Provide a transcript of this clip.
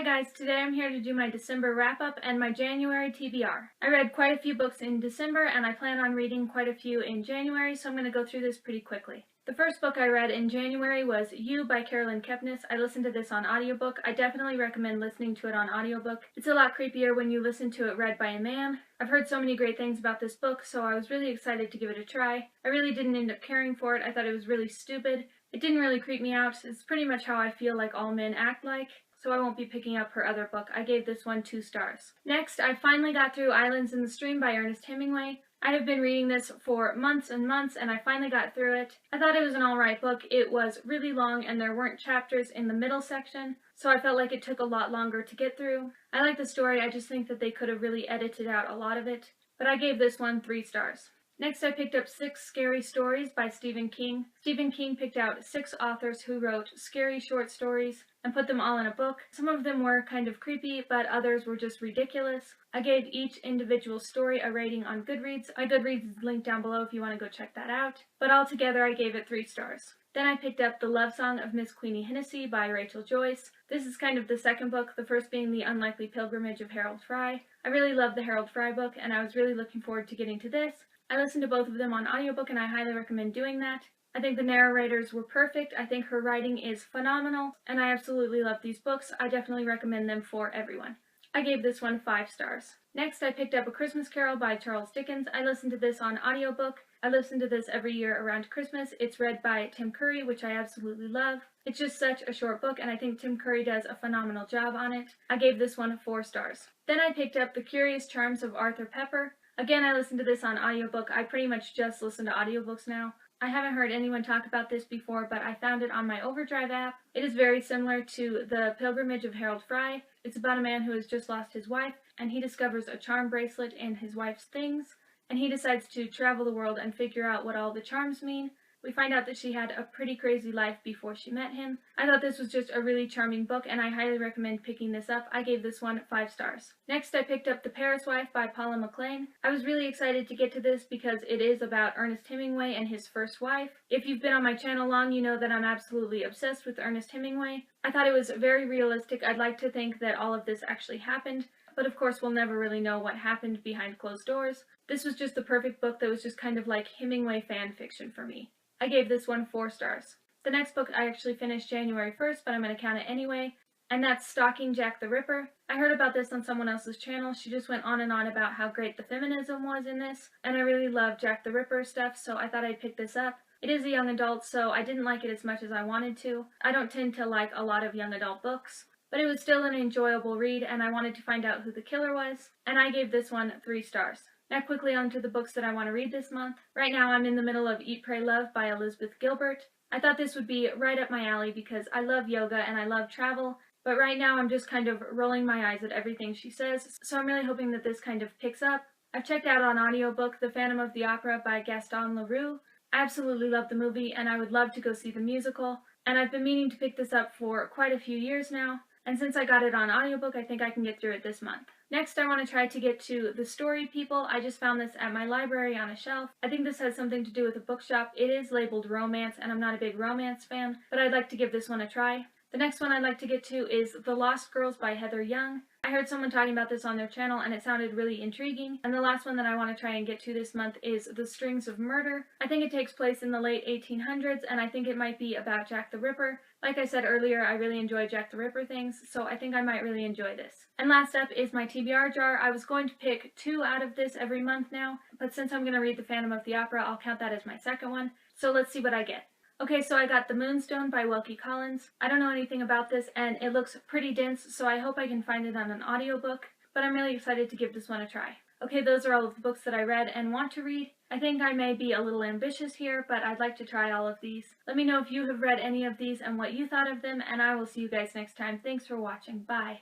guys, today I'm here to do my December wrap-up and my January TBR. I read quite a few books in December and I plan on reading quite a few in January, so I'm going to go through this pretty quickly. The first book I read in January was You by Caroline Kepnes. I listened to this on audiobook. I definitely recommend listening to it on audiobook. It's a lot creepier when you listen to it read by a man. I've heard so many great things about this book, so I was really excited to give it a try. I really didn't end up caring for it. I thought it was really stupid. It didn't really creep me out. It's pretty much how I feel like all men act like, so I won't be picking up her other book. I gave this one 2 stars. Next, I finally got through Islands in the Stream by Ernest Hemingway. I have been reading this for months and months, and I finally got through it. I thought it was an alright book. It was really long, and there weren't chapters in the middle section, so I felt like it took a lot longer to get through. I like the story, I just think that they could have really edited out a lot of it, but I gave this one 3 stars. Next, I picked up 6 Scary Stories by Stephen King. Stephen King picked out 6 authors who wrote scary short stories and put them all in a book. Some of them were kind of creepy, but others were just ridiculous. I gave each individual story a rating on Goodreads. My Goodreads is linked down below if you want to go check that out. But altogether, I gave it 3 stars. Then I picked up The Love Song of Miss Queenie Hennessy by Rachel Joyce. This is kind of the second book, the first being The Unlikely Pilgrimage of Harold Fry. I really love the Harold Fry book, and I was really looking forward to getting to this. I listened to both of them on audiobook, and I highly recommend doing that. I think the narrators were perfect. I think her writing is phenomenal, and I absolutely love these books. I definitely recommend them for everyone. I gave this one 5 stars. Next, I picked up A Christmas Carol by Charles Dickens. I listened to this on audiobook. I listen to this every year around Christmas. It's read by Tim Curry, which I absolutely love. It's just such a short book, and I think Tim Curry does a phenomenal job on it. I gave this one 4 stars. Then I picked up The Curious Charms of Arthur Pepper. Again, I listened to this on audiobook. I pretty much just listen to audiobooks now. I haven't heard anyone talk about this before, but I found it on my Overdrive app. It is very similar to The Pilgrimage of Harold Fry. It's about a man who has just lost his wife, and he discovers a charm bracelet in his wife's things, and he decides to travel the world and figure out what all the charms mean. We find out that she had a pretty crazy life before she met him. I thought this was just a really charming book, and I highly recommend picking this up. I gave this one 5 stars. Next, I picked up The Paris Wife by Paula McLain. I was really excited to get to this because it is about Ernest Hemingway and his first wife. If you've been on my channel long, you know that I'm absolutely obsessed with Ernest Hemingway. I thought it was very realistic. I'd like to think that all of this actually happened, but of course we'll never really know what happened behind closed doors. This was just the perfect book that was just kind of like Hemingway fan fiction for me. I gave this one 4 stars. The next book I actually finished January 1st, but I'm going to count it anyway, and that's Stalking Jack the Ripper. I heard about this on someone else's channel. She just went on and on about how great the feminism was in this, and I really love Jack the Ripper stuff, so I thought I'd pick this up. It is a young adult, so I didn't like it as much as I wanted to. I don't tend to like a lot of young adult books, but it was still an enjoyable read, and I wanted to find out who the killer was, and I gave this one 3 stars. Now quickly on to the books that I want to read this month. Right now I'm in the middle of Eat, Pray, Love by Elizabeth Gilbert. I thought this would be right up my alley because I love yoga and I love travel, but right now I'm just kind of rolling my eyes at everything she says, so I'm really hoping that this kind of picks up. I've checked out on audiobook The Phantom of the Opera by Gaston Leroux. I absolutely love the movie and I would love to go see the musical, and I've been meaning to pick this up for quite a few years now, and since I got it on audiobook, I think I can get through it this month. Next, I want to try to get to The Story People. I just found this at my library on a shelf. I think this has something to do with a bookshop. It is labeled romance, and I'm not a big romance fan, but I'd like to give this one a try. The next one I'd like to get to is The Lost Girls by Heather Young. I heard someone talking about this on their channel and it sounded really intriguing. And the last one that I want to try and get to this month is The Strings of Murder. I think it takes place in the late 1800s and I think it might be about Jack the Ripper. Like I said earlier, I really enjoy Jack the Ripper things, so I think I might really enjoy this. And last up is my TBR jar. I was going to pick 2 out of this every month now, but since I'm going to read The Phantom of the Opera, I'll count that as my second one. So let's see what I get. Okay, so I got The Moonstone by Wilkie. I don't know anything about this, and it looks pretty dense, so I hope I can find it on an audiobook, but I'm really excited to give this one a try. Okay, those are all of the books that I read and want to read. I think I may be a little ambitious here, but I'd like to try all of these. Let me know if you have read any of these and what you thought of them, and I will see you guys next time. Thanks for watching. Bye.